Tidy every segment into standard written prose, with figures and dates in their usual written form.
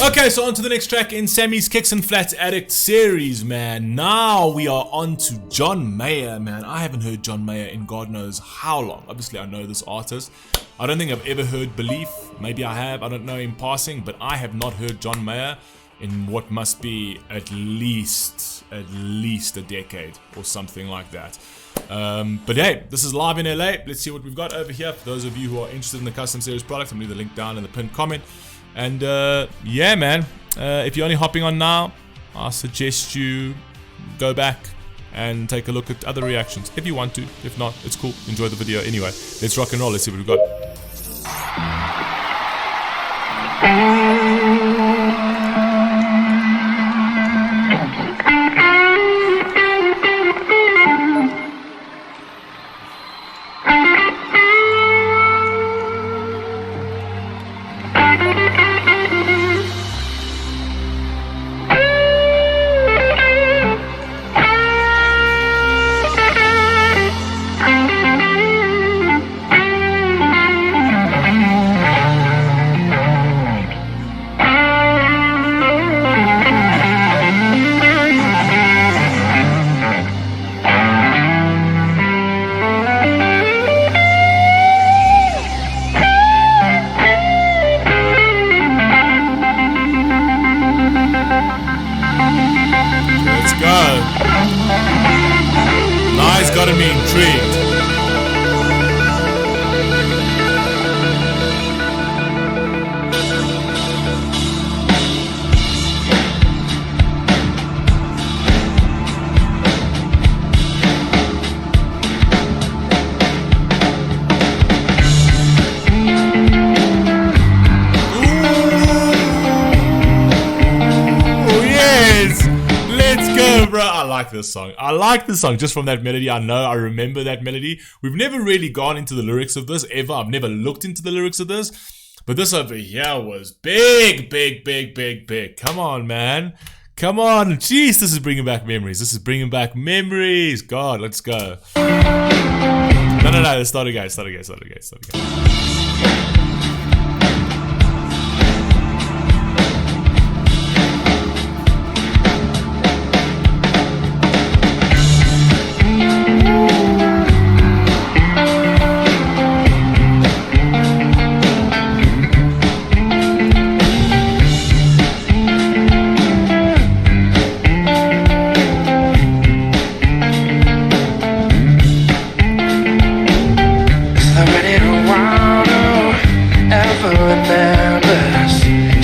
Okay, so on to the next track in Sammy's Kicks and Flats Addict series, man. Now we are on to John Mayer, man. I haven't heard John Mayer in God knows how long. Obviously, I know this artist. I don't think I've ever heard Belief. Maybe I have, I don't know, in passing, but I have not heard John Mayer in what must be at least a decade or something like that. But hey, this is live in LA. Let's see what we've got over here. For those of you who are interested in the custom series product, I'm going to leave the link down in the pinned comment. And yeah, man, if you're only hopping on now, I suggest you go back and take a look at other reactions if you want to. If not, it's cool. Enjoy the video anyway. Let's rock and roll. Let's see what we've got. Let's go. Now he's got me intrigued. Bro, I like this song. I like this song just from that melody. I remember that melody. We've never really gone into the lyrics of this ever. I've never looked into the lyrics of this. But this over here was big. Come on, man. Come on. Jeez, this is bringing back memories. God, let's go. No. Let's start again.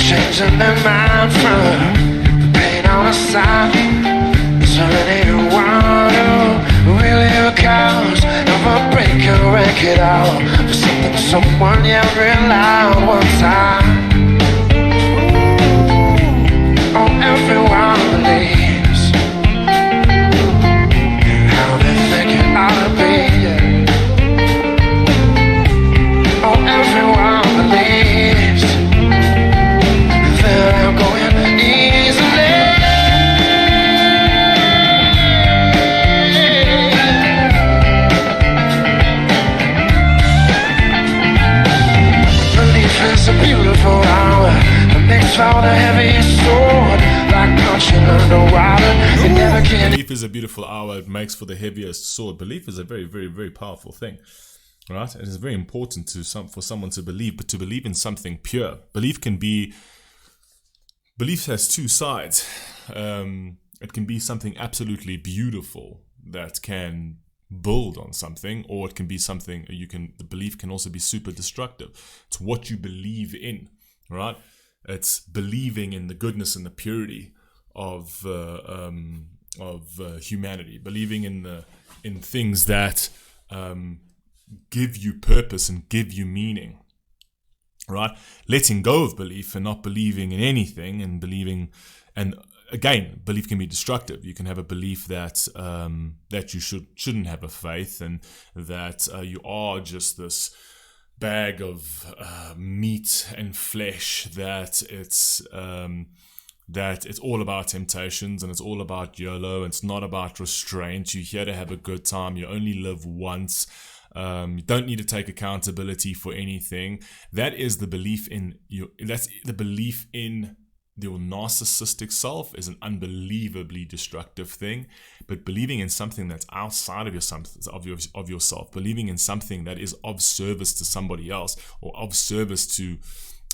Changing their mind from the pain on the side. So many water really counts. Never break and wreck it all for something someone you realize one time. Oh, everyone believes in how they think it ought to be. Oh, everyone believes that I'm going easily. Belief is a beautiful hour that makes for the heaviest sword, like punching underwater. You never can. Belief is a beautiful hour. It makes for the heaviest sword. Belief is a very powerful thing. Right? It is very important for someone to believe, but to believe in something pure. Belief has two sides. It can be something absolutely beautiful that can build on something, or it can be something the belief can also be super destructive. It's what you believe in, right? It's believing in the goodness and the purity of humanity, believing in things that give you purpose and give you meaning. Right, letting go of belief and not believing in anything, and believing, and again, belief can be destructive. You can have a belief that that you shouldn't have a faith, and that you are just this bag of meat and flesh. That it's all about temptations, and it's all about YOLO. And it's not about restraint. You're here to have a good time. You only live once. You don't need to take accountability for anything. That is the belief in you. That's the belief in your narcissistic self is an unbelievably destructive thing. But believing in something that's outside of yourself, believing in something that is of service to somebody else or of service to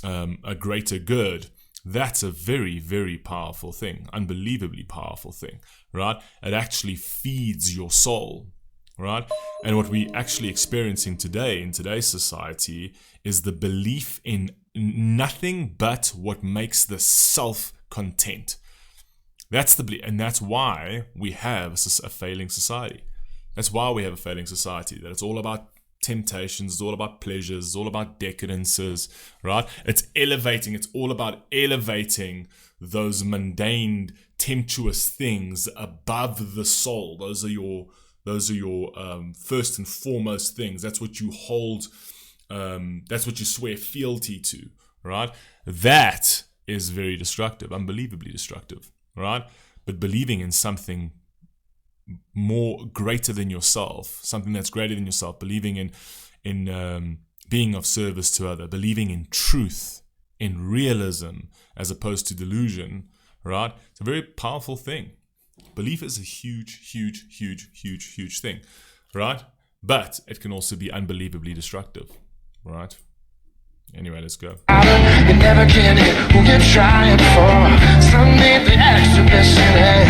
a greater good, that's a very, very powerful thing, unbelievably powerful thing, right? It actually feeds your soul, right? And what we're actually experiencing today in today's society is the belief in nothing but what makes the self content. That's the belief, and that's why we have a failing society. That's why we have a failing society, that it's all about temptations, it's all about pleasures, it's all about decadences, right? It's all about elevating those mundane, tempestuous things above the soul. Those are your first and foremost things. That's what you hold, that's what you swear fealty to, right? That is very destructive, unbelievably destructive, right? But believing in something more greater than yourself, something that's greater than yourself, believing in being of service to other, believing in truth, in realism, as opposed to delusion, right? It's a very powerful thing. Belief is a huge, huge, huge, huge, huge thing, right? But it can also be unbelievably destructive, right? Anyway, let's go. You never can hit who you're trying for. Some need the exhibition,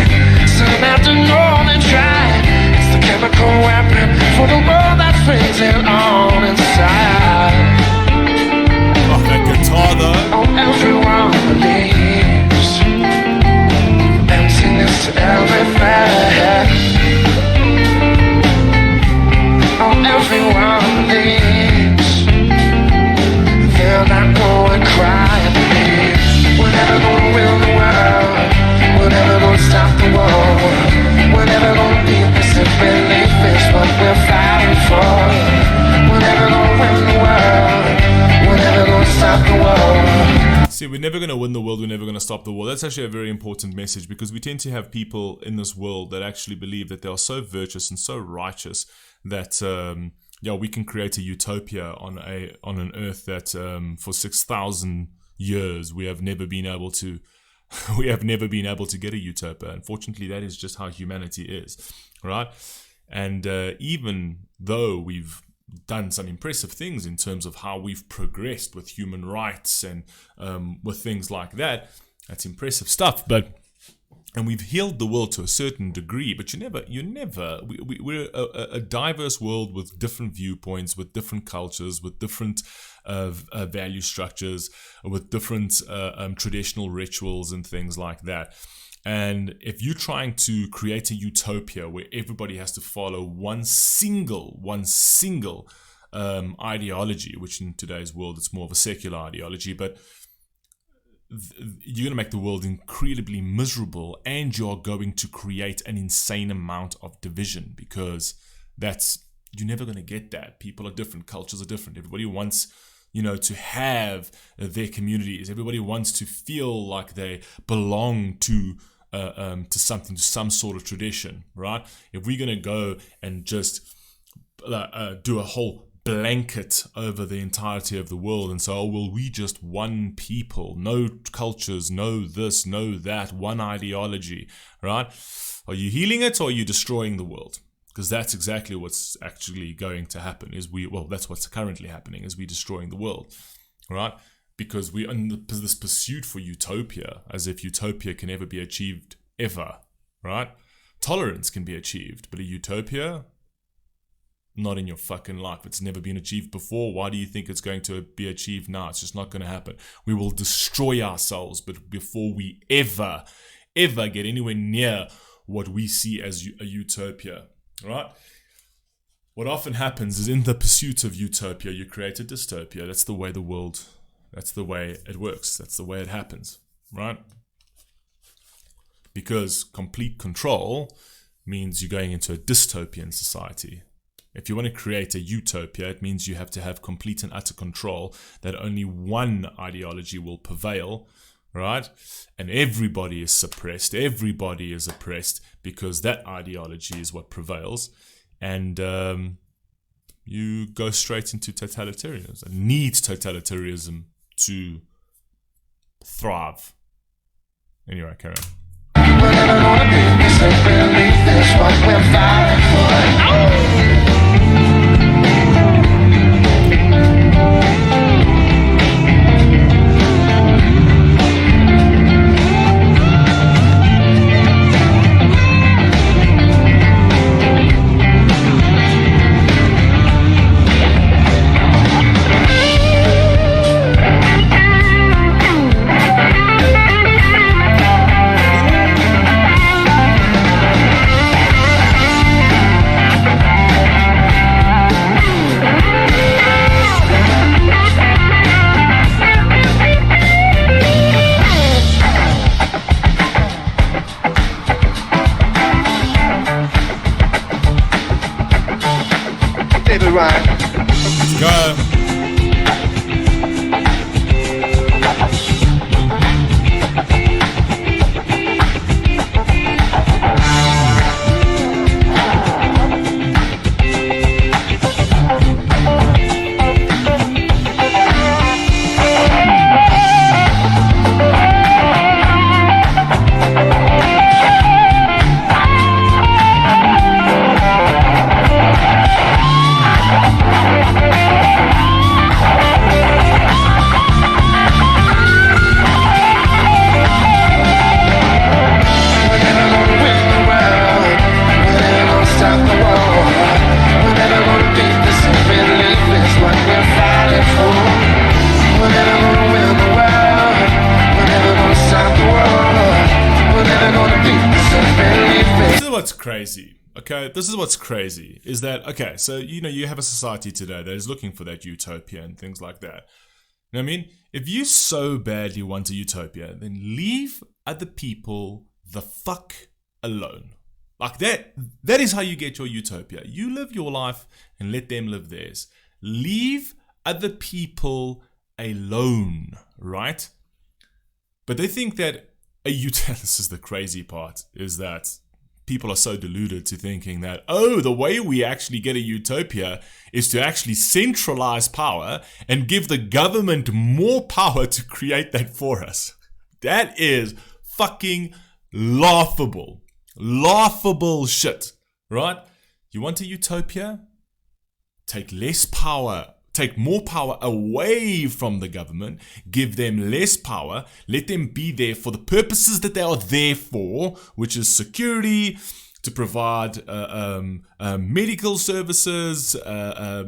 some have to know they tried. It's the chemical weapon for the world that's freezing on inside. Oh, that guitar though. Oh, everyone believes emptiness to everything. Oh, everyone believes they're not going to cry and believe. We're never gonna win the world. We're never gonna stop the war. We're never gonna beat this if belief is what we're fighting for. We're never gonna win the world. We're never gonna stop the war. See, we're never going to win the world, we're never going to stop the war. That's actually a very important message, because we tend to have people in this world that actually believe that they are so virtuous and so righteous that we can create a utopia on an earth that for 6,000 years we have never been able to get a utopia. Unfortunately, that is just how humanity is, right? And even though we've done some impressive things in terms of how we've progressed with human rights and with things like that, that's impressive stuff. And we've healed the world to a certain degree, but we're a diverse world with different viewpoints, with different cultures, with different value structures, with different traditional rituals and things like that. And if you're trying to create a utopia where everybody has to follow one single ideology, which in today's world it's more of a secular ideology, but you're going to make the world incredibly miserable, and you're going to create an insane amount of division, because you're never going to get that. People are different, cultures are different. Everybody wants to have their communities. Everybody wants to feel like they belong to something, to some sort of tradition, right? If we're going to go and just do a whole blanket over the entirety of the world and say, oh, well, we just one people, no cultures, no this, no that, one ideology, right? Are you healing it, or are you destroying the world? Because that's exactly what's actually going to happen. That's what's currently happening, is we're destroying the world, right? Because we're in this pursuit for utopia, as if utopia can ever be achieved ever, right? Tolerance can be achieved, but a utopia, not in your fucking life. It's never been achieved before. Why do you think it's going to be achieved now? It's just not going to happen. We will destroy ourselves, but before we ever get anywhere near what we see as a utopia, right? What often happens is, in the pursuit of utopia, you create a dystopia. That's the way it works. That's the way it happens, right? Because complete control means you're going into a dystopian society. If you want to create a utopia, it means you have to have complete and utter control, that only one ideology will prevail, right? And everybody is suppressed, everybody is oppressed, because that ideology is what prevails. And you go straight into totalitarianism. Need totalitarianism to thrive. Anyway, carry on. We're never gonna be disbelief. This what we're fighting for. Go. Crazy. Okay, this is what's crazy is that, okay, so you have a society today that is looking for that utopia and things like that. You know what I mean? If you so badly want a utopia, then leave other people the fuck alone. Like that is how you get your utopia. You live your life and let them live theirs. Leave other people alone, right? But they think that a utopia, this is the crazy part, is that people are so deluded to thinking that, oh, the way we actually get a utopia is to actually centralize power and give the government more power to create that for us. That is fucking laughable. Laughable shit, right? You want a utopia? Take less power. Take more power away from the government, give them less power, let them be there for the purposes that they are there for, which is security, to provide medical services,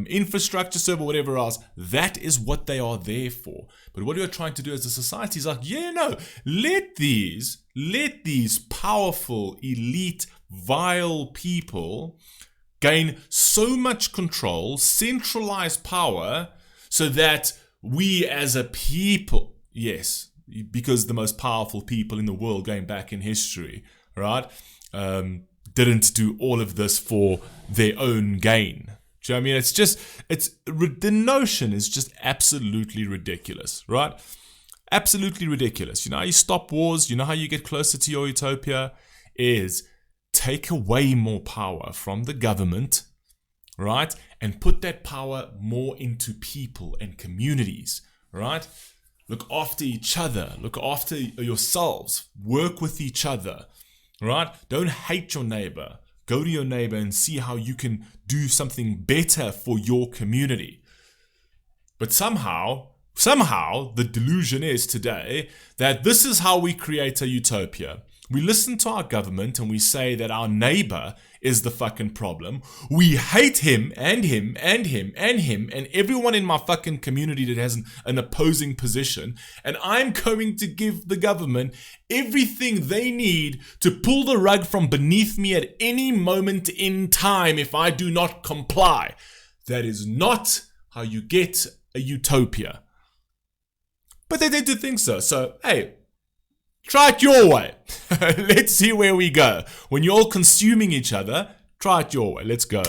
infrastructure service, whatever else. That is what they are there for. But what you're trying to do as a society is like, let these powerful, elite, vile people gain so much control, centralize power, so that we as a people, yes, because the most powerful people in the world going back in history, right, didn't do all of this for their own gain. Do you know what I mean? The notion is just absolutely ridiculous, right? Absolutely ridiculous. You know how you stop wars? You know how you get closer to your utopia? Is take away more power from the government, right? And put that power more into people and communities, right? Look after each other. Look after yourselves. Work with each other, right? Don't hate your neighbor. Go to your neighbor and see how you can do something better for your community. But somehow the delusion is today that this is how we create a utopia. We listen to our government and we say that our neighbor is the fucking problem. We hate him and him and him and him and everyone in my fucking community that has an opposing position. And I'm going to give the government everything they need to pull the rug from beneath me at any moment in time if I do not comply. That is not how you get a utopia. But they did think so. So, hey, try it your way. Let's see where we go. When you're all consuming each other, try it your way. Let's go. What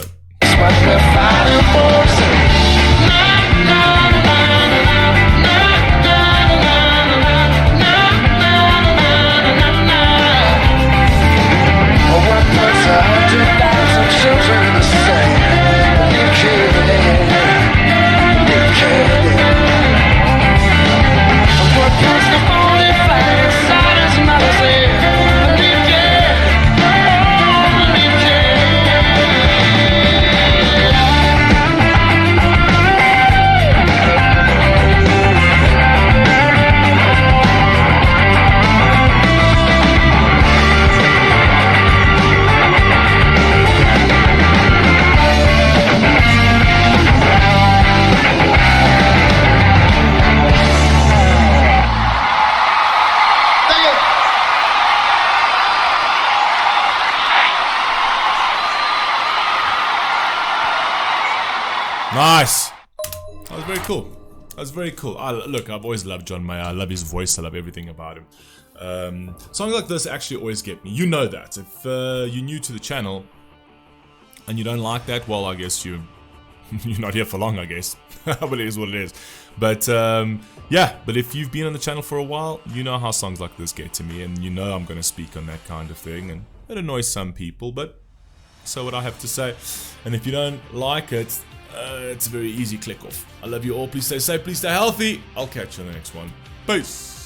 puts 100,000 children to say? You kill Nice. That was very cool. That was very cool. Look, I've always loved John Mayer. I love his voice. I love everything about him. Songs like this actually always get me. You know that. If you're new to the channel and you don't like that, well, I guess you're not here for long, I guess. But it is what it is. But yeah, but if you've been on the channel for a while, you know how songs like this get to me, and you know I'm going to speak on that kind of thing, and it annoys some people, but so what I have to say. And if you don't like it, it's a very easy click off. I love you all. Please stay safe. Please stay healthy. I'll catch you on the next one. Peace.